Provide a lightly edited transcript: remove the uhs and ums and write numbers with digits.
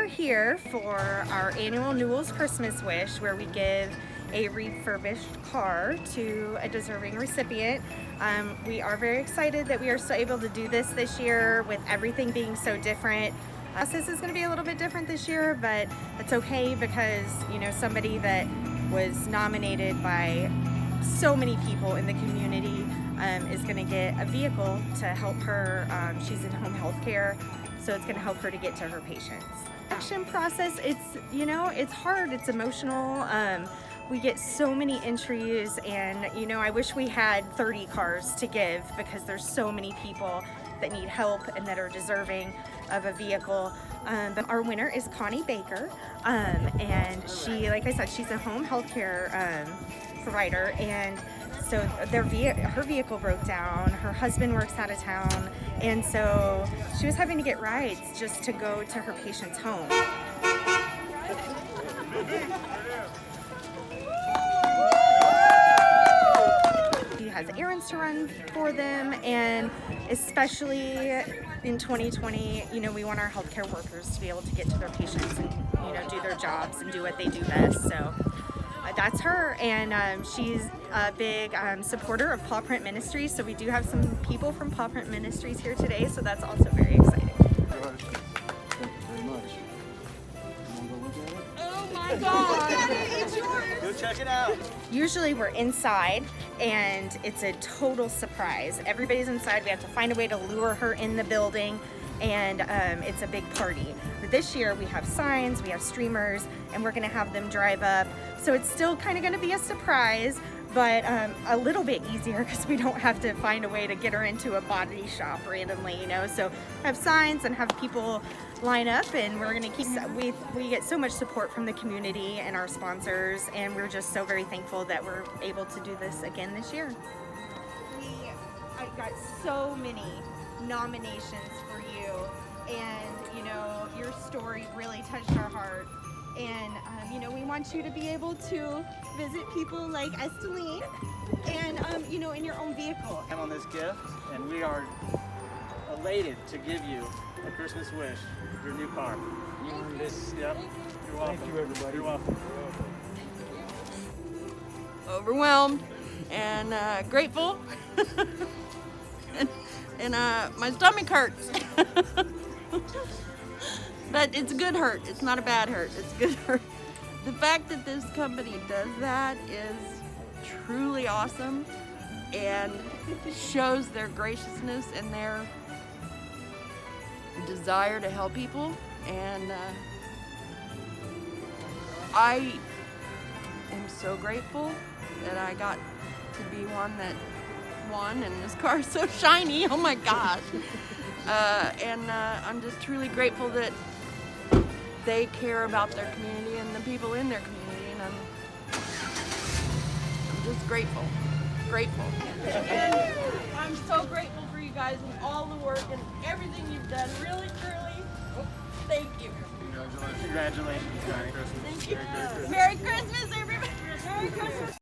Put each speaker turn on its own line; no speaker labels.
here for our annual Newell's Christmas Wish, where we give a refurbished car to a deserving recipient. We are very excited that we are still able to do this year with everything being so different. This is going to be a little bit different this year, but it's okay because, you know, somebody that was nominated by so many people in the community is going to get a vehicle to help her. She's in home health care, so it's going to help her to get to her patients. Action process, it's hard, it's emotional. We get so many entries, and I wish we had 30 cars to give because there's so many people that need help and that are deserving of a vehicle. But our winner is Connie Baker, and she, like I said, she's a home health care provider, and so her vehicle broke down. Her husband works out of town, and so she was having to get rides just to go to her patient's home. She has errands to run for them, and especially in 2020, we want our healthcare workers to be able to get to their patients and do their jobs and do what they do best. So that's her, and she's a big supporter of Paw Print Ministries. So we do have some people from Paw Print Ministries here today, so that's also very exciting.
Thank you very much. You want to go look at it?
Oh my God! It's yours.
Go check it out.
Usually we're inside, and it's a total surprise. Everybody's inside. We have to find a way to lure her in the building, and it's a big party. But this year we have signs, we have streamers, and we're going to have them drive up. So it's still kind of going to be a surprise, but a little bit easier because we don't have to find a way to get her into a body shop randomly, So have signs and have people line up, and we're going to keep, we get so much support from the community and our sponsors, and we're just so very thankful that we're able to do this again this year. I got so many nominations for you, and your story really touched our heart, and we want you to be able to visit people like Esteline and in your own vehicle.
I'm on this gift, and we are elated to give you a Christmas wish, your new car. You earned this. Yep. You're welcome.
Thank you, everybody.
You're welcome.
Overwhelmed and grateful, and my stomach hurts. But it's a good hurt. It's not a bad hurt. It's a good hurt. The fact that this company does that is truly awesome and shows their graciousness and their desire to help people. And I am so grateful that I got to be one that won, and this car is so shiny. Oh my gosh. And I'm just truly grateful that they care about their community and the people in their community, and I'm just grateful. And I'm so grateful for you guys and all the work and everything you've done. Really, truly, thank you.
Congratulations. Merry Christmas.
Thank you. Merry Christmas, everybody. Merry Christmas.